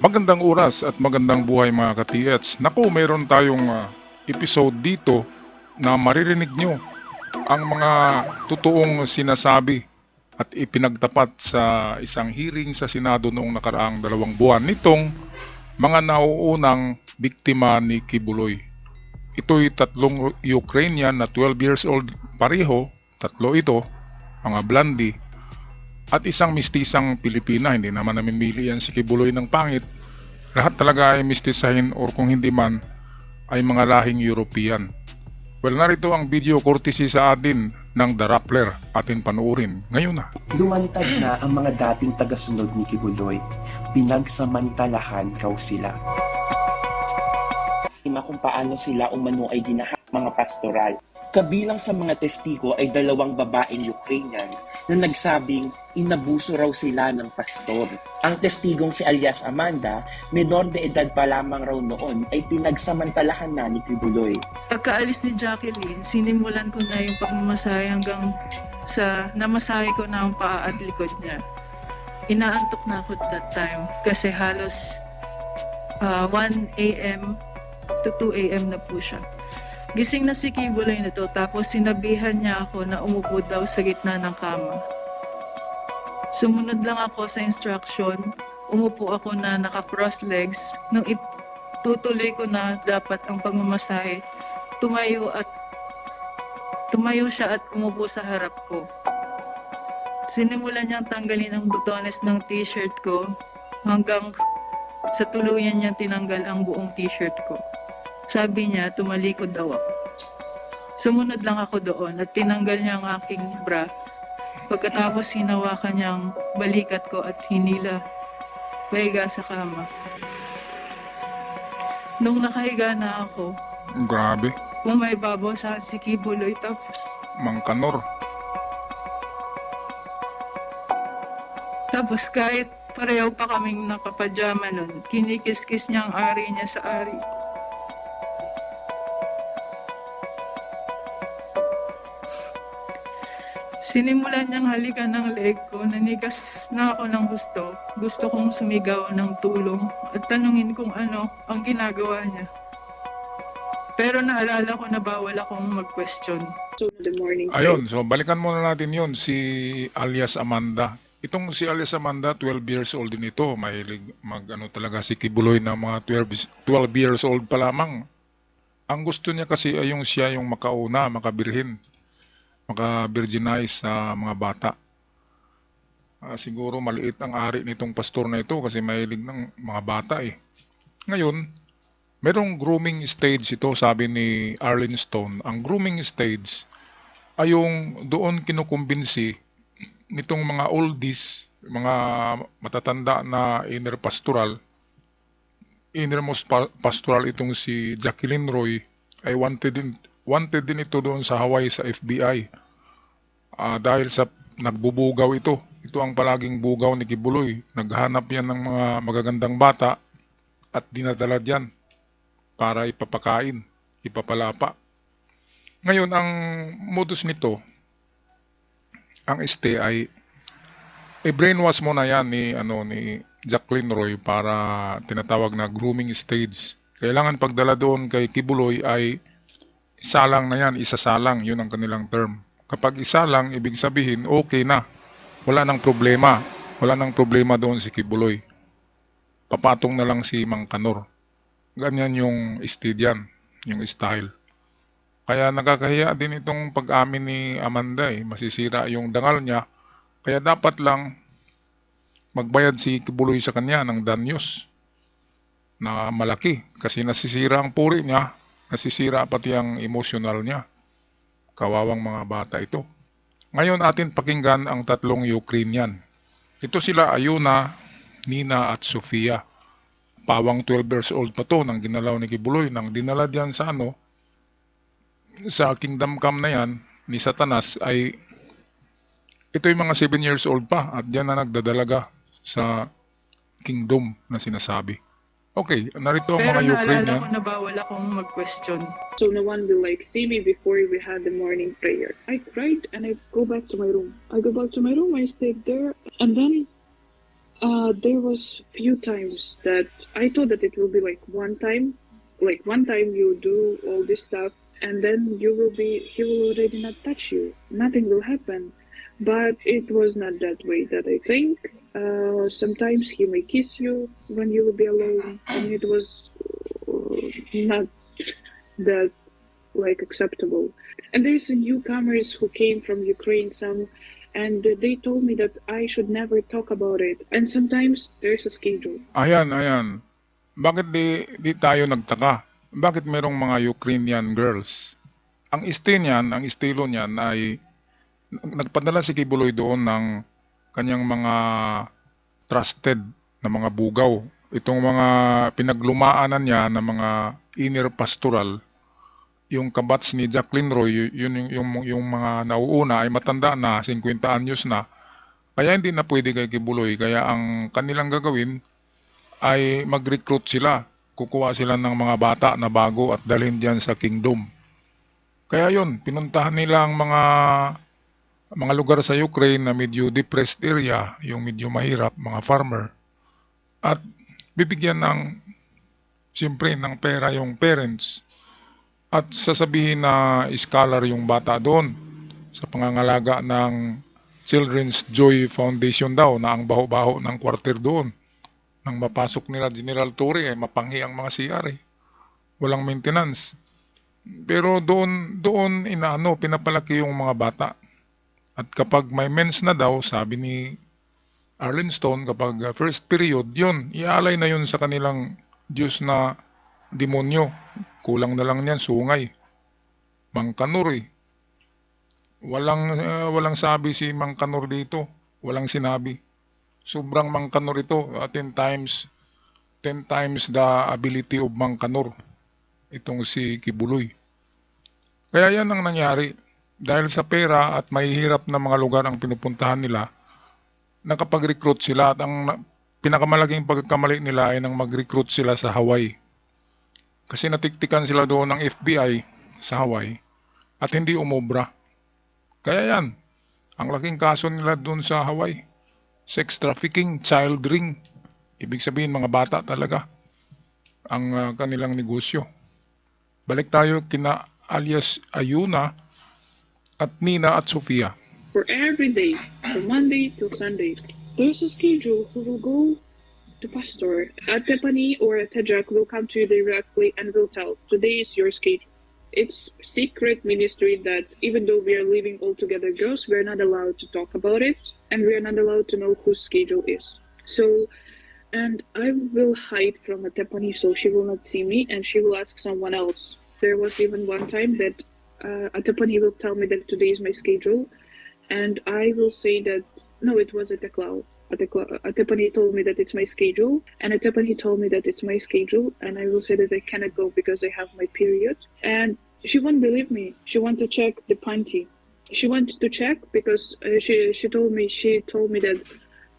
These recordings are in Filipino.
Magandang oras at magandang buhay mga ka-TH. Naku, mayroon tayong episode dito na maririnig nyo ang mga totoong sinasabi at ipinagtapat sa isang hearing sa Senado noong nakaraang 2 buwan nitong mga nauunang biktima ni Kibuloy. Ito'y tatlong Ukrainian na 12 years old pareho, tatlo ito, mga blondie, at isang mistisang Pilipina. Hindi naman namimili yan si Kibuloy ng pangit. Lahat talaga ay mistisahin or kung hindi man ay mga lahing European. Well, narito ang video courtesy sa atin ng The Rappler. Atin panuorin ngayon na. Lumantad na ang mga dating tagasunod ni Kibuloy. Pinagsamantalahan raw sila. Kung paano sila umano ay ginahak mga pastoral. Kabilang sa mga testigo ay 2 babaeng Ukrainian na nagsabing inabuso raw sila ng pastor. Ang testigong si alias Amanda, menor de edad pa lamang raw noon, ay pinagsamantalahan na ni Kibuloy. Pagkaalis ni Jacqueline, sinimulan ko na yung pagmamasahe hanggang sa namasahe ko na ang paa at likod niya. Inaantok na ako that time kasi halos 1 a.m. to 2 a.m. na po siya. Gising na si Kibuloy nito tapos sinabihan niya ako na umupo daw sa gitna ng kama. Sumunod lang ako sa instruction, umupo ako na naka-cross legs. Nung itutuloy ko na dapat ang pagmamasahe, tumayo siya at umupo sa harap ko. Sinimulan niyang tanggalin ang butones ng t-shirt ko hanggang sa tuluyan niyang tinanggal ang buong t-shirt ko. Sabi niya, tumalikod daw ako. Sumunod lang ako doon at tinanggal niya ang aking bra. Pagkatapos hinawakan niyang balikat ko at hinila pahiga sa kama. Nung nakahiga na ako, Grabe, umaibabaw sa akin si Kibuloy tapos kahit pareho pa kaming nakapajama nun, kinikis-kis niya ang ari niya sa ari. Sinimulan niyang halikan ng leeg ko, nanigas na ako ng gusto. Gusto kong sumigaw ng tulong at tanungin kung ano ang ginagawa niya. Pero naalala ko na bawal akong mag-question. So, the morning. Ayun, so balikan muna natin yon si alias Amanda. Itong si alias Amanda, 12 years old din ito. Mahilig talaga si Kibuloy na mga 12 years old pa lamang. Ang gusto niya kasi ay siya yung makauna, maka-virginize sa mga bata. Siguro maliit ang ari nitong pastor na ito kasi mahilig ng mga bata eh. Ngayon, merong grooming stage ito, sabi ni Arlene Stone. Ang grooming stage ay yung doon kinukumbinsi nitong mga oldies, mga matatanda na innermost pastoral itong si Jacqueline Roy ay wanted din ito doon sa Hawaii sa FBI. Dahil sa nagbubugaw ito. Ito ang palaging bugaw ni Kibuloy. Naghanap yan ng mga magagandang bata at dinadala diyan para ipapakain, ipapalapa. Ngayon, ang modus nito, ang ay brainwash mo na yan ni Jacqueline Roy para tinatawag na grooming stage. Kailangan pagdala doon kay Kibuloy ay isalang na yan, isasalang, yun ang kanilang term. Kapag isa lang, ibig sabihin, okay na. Wala nang problema. Wala nang problema doon si Kibuloy. Papatong na lang si Mang Kanor. Ganyan yung istidyan, yung style. Kaya nakakahiya din itong pag-amin ni Amanda eh. Masisira yung dangal niya. Kaya dapat lang magbayad si Kibuloy sa kanya ng danyos na malaki. Kasi nasisira ang puri niya, nasisira pati ang emotional niya. Kawawang mga bata ito. Ngayon atin pakinggan ang tatlong Ukrainian. Ito sila Ayuna, Nina at Sofia. Pawang 12 years old pa to nang ginalaw ni Kibuloy. Nang dinala diyan sa kingdom come na yan ni Satanas ay ito'y mga 7 years old pa at diyan na nagdadalaga sa kingdom na sinasabi. Okay, narito ang mga Pero Ukrainian. naalala ko na bawal akong mag-question. So no one will see me before we had the morning prayer. I cried and I go back to my room. I stayed there, and then There was few times that I thought that it will be like one time you do all this stuff, and then he will already not touch you. Nothing will happen. But it was not that way that I think. Sometimes he may kiss you when you will be alone, and it was not that like acceptable. And there's a newcomers who came from Ukraine, some, and they told me that I should never talk about it. And sometimes there's a schedule. Ayan, ayan. Bakit di tayo nagtaka? Bakit merong mga Ukrainian girls? Ang estilo niyan ay nagpadala si Kibuloy doon ng kanyang mga trusted na mga bugaw. Itong mga pinaglumaanan niya na mga inner pastoral, yung kabats ni Jacqueline Roy, yung mga nauuna ay matanda na, 50 anyos na. Kaya hindi na pwede kay Kibuloy. Kaya ang kanilang gagawin ay mag-recruit sila. Kukuha sila ng mga bata na bago at dalhin diyan sa kingdom. Kaya yun, pinuntahan nila ang mga lugar sa Ukraine na medyo depressed area, yung medyo mahirap, mga farmer. At bibigyan siyempre ng pera yung parents. At sasabihin na scholar yung bata doon sa pangangalaga ng Children's Joy Foundation daw na ang baho-baho ng quarter doon. Nang mapasok nila General Torre, mapanghi ang mga CR eh. Walang maintenance. Pero doon pinapalaki yung mga bata. At kapag may mens na daw, sabi ni Arlen Stone, kapag first period, yun, iaalay na yun sa kanilang Diyos na demonyo. Kulang na lang niyan, sungay. Mangkanur eh. Walang sabi si Mangkanur dito. Walang sinabi. Sobrang Mangkanur ito. 10 times the ability of Mangkanur. Itong si Kibuloy. Kaya yan ang nangyari. Dahil sa pera at mahihirap na mga lugar ang pinupuntahan nila, nakapag-recruit sila at ang pinakamalaking pagkakamali nila ay nang mag-recruit sila sa Hawaii. Kasi natiktikan sila doon ng FBI sa Hawaii at hindi umobra. Kaya yan, ang laking kaso nila doon sa Hawaii. Sex trafficking, child ring. Ibig sabihin mga bata talaga ang kanilang negosyo. Balik tayo kina alias Ayuna at Nina at Sofia. For every day, from Monday to Sunday, there's a schedule who will go to pastor. At Tepani or at Tajak will come to you directly and will tell, today is your schedule. It's secret ministry that even though we are living all together girls, we are not allowed to talk about it and we are not allowed to know whose schedule is. So, and I will hide from Tepani so she will not see me and she will ask someone else. There was even one time that Atepani will tell me that today is my schedule, and I will say that no, it was Ateklao. Atepani told me that it's my schedule, and Atepani told me that it's my schedule, and I will say that I cannot go because I have my period. And she won't believe me. She want to check the panty. She wants to check because she told me that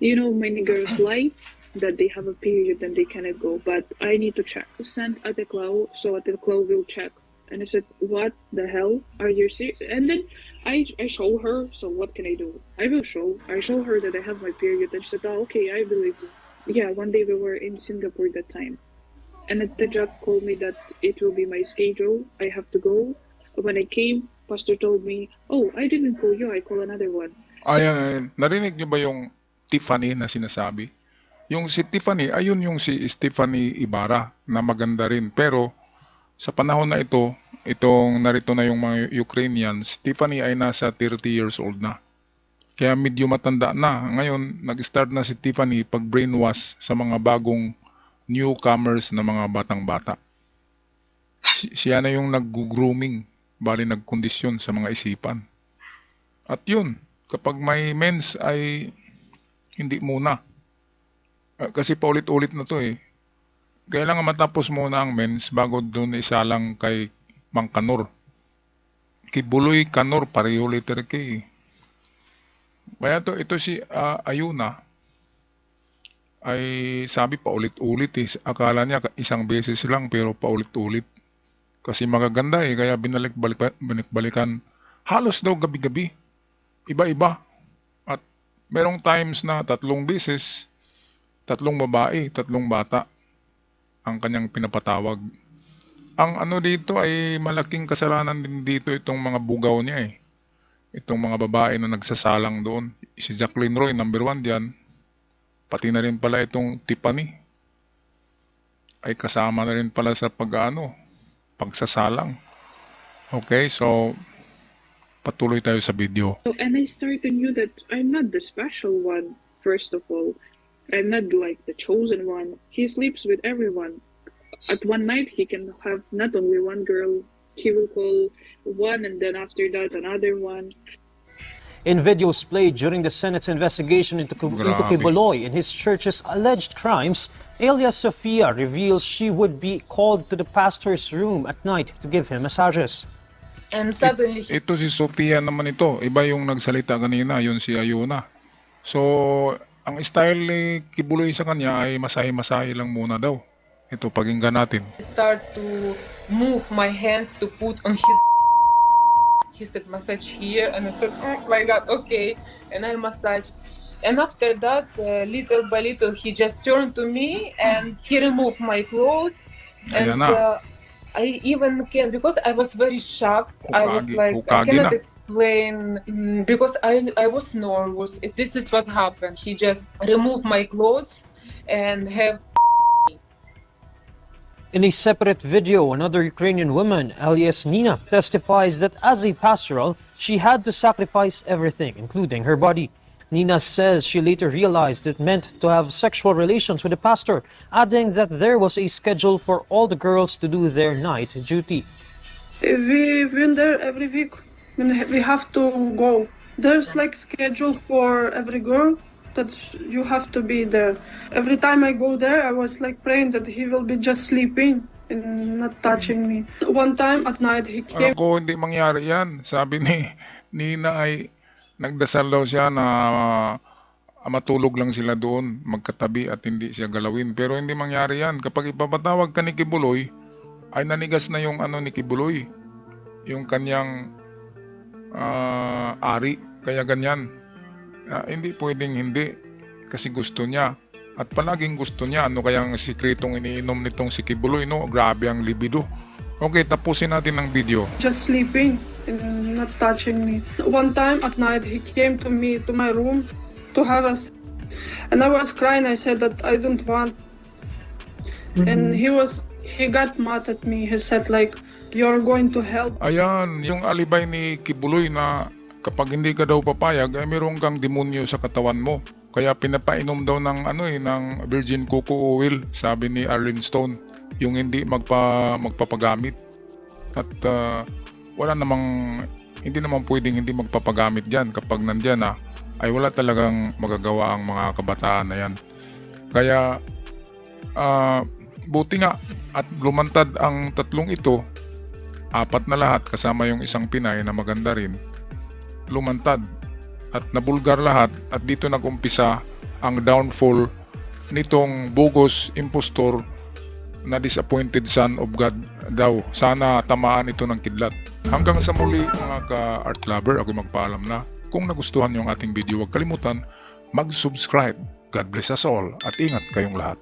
many girls lie that they have a period and they cannot go, but I need to check. Send Ateklao so Ateklao will check. And I said, what the hell? Are you serious? And then I show her, so what can I do? I show her that I have my period. And she said, oh, okay, I believe you. Yeah, one day we were in Singapore that time. And the job called me that it will be my schedule. I have to go. When I came, pastor told me, oh, I didn't call you, I call another one. Ayan, narinig niyo ba yung Tiffany na sinasabi? Yung si Tiffany, ayun yung si Stephanie Ibarra na maganda rin. Pero sa panahon na ito, itong narito na yung mga Ukrainians, Tiffany ay nasa 30 years old na. Kaya medyo matanda na. Ngayon, nag-start na si Tiffany pag-brainwash sa mga bagong newcomers na mga batang-bata. Siya na yung nag-grooming, bali nagkondisyon sa mga isipan. At yun, kapag may mens ay hindi muna. Kasi paulit-ulit na to eh. Kailangan matapos muna ang mens bago doon isalang kay Mangkanur. Kibuloy, Kanur, pareho letter K. Kaya ito si Ayuna ay sabi paulit-ulit eh. Akala niya isang beses lang pero paulit-ulit. Kasi magaganda eh, kaya binalik-balikan. Halos daw gabi-gabi. Iba-iba. At merong times na 3 beses. tatlong babae, tatlong bata ang kanyang pinapatawag. Ang ano dito ay malaking kasalanan din dito itong mga bugaw niya eh. Itong mga babae na nagsasalang doon. Si Jacqueline Roy, number 1 diyan. Pati na rin pala itong Tiffany. Ay kasama na rin pala sa pagsasalang. Okay, so patuloy tayo sa video. So, and I started knew that I'm not the special one, first of all. I'm not like the chosen one. He sleeps with everyone. At one night, he can have not only one girl, he will call one and then after that another one. In videos played during the Senate's investigation into Grabe. Kibuloy and his church's alleged crimes, Elias Sofia reveals she would be called to the pastor's room at night to give him massages. And suddenly Ito si Sophia naman ito. Iba yung nagsalita kanina, yun si Ayuna. So, ang style ni Kibuloy sa kanya ay masahe-masahe lang muna daw. Ito, pakinggan natin. I start to move my hands to put on his. He said massage here, and I said, oh my god, okay, and I massage. And after that, little by little, he just turned to me and he removed my clothes. Ayan And na. I even can, because I was very shocked. I was Hukagi- like, I hukagi cannot na. explain because I was nervous. This is what happened. He just removed my clothes and have. In a separate video, another Ukrainian woman, alias Nina, testifies that as a pastoral, she had to sacrifice everything, including her body. Nina says she later realized it meant to have sexual relations with the pastor, adding that there was a schedule for all the girls to do their night duty. We've been there every week. We have to go. There's like schedule for every girl that you have to be there. Every time I go there, I was like praying that he will be just sleeping and not touching me. One time at night, he came. Ako, hindi mangyari yan. Sabi ni Nina ay nagdasal daw siya na matulog lang sila doon, magkatabi at hindi siya galawin. Pero hindi mangyari yan. Kapag ipapatawag ka ni Kibuloy, ay nanigas na yung ano ni Kibuloy. Yung kanyang ari. Kaya ganyan. Hindi pwedeng hindi. Kasi gusto niya. At palaging gusto niya. Ano kayang sikretong iniinom nitong si Kibuloy, no? Grabe ang libido. Okay, tapusin natin ang video. Just sleeping and not touching me. One time at night, he came to me to my room to have us, and I was crying. I said that I don't want, and he got mad at me. He said like, "You're going to help." Ayan, yung alibay ni Kibuloy na kapag hindi ka daw papayag, ay meron kang demonyo sa katawan mo. Kaya pinapainom daw ng ng virgin cocoa oil, sabi ni Arlene Stone, yung hindi magpapagamit. At hindi naman pwedeng hindi magpapagamit diyan kapag nandiyan ay wala talagang magagawa ang mga kabataan na yan. Kaya buti nga at lumantad ang tatlong ito, 4 na lahat kasama yung isang Pinay na maganda rin. Lumantad at nabulgar lahat at dito nag-umpisa ang downfall nitong bogus impostor na disappointed son of God daw. Sana tamaan ito ng kidlat. Hanggang sa muli mga ka-art lover, ako magpaalam na. Kung nagustuhan niyo ang ating video, huwag kalimutan mag-subscribe. God bless us all at ingat kayong lahat.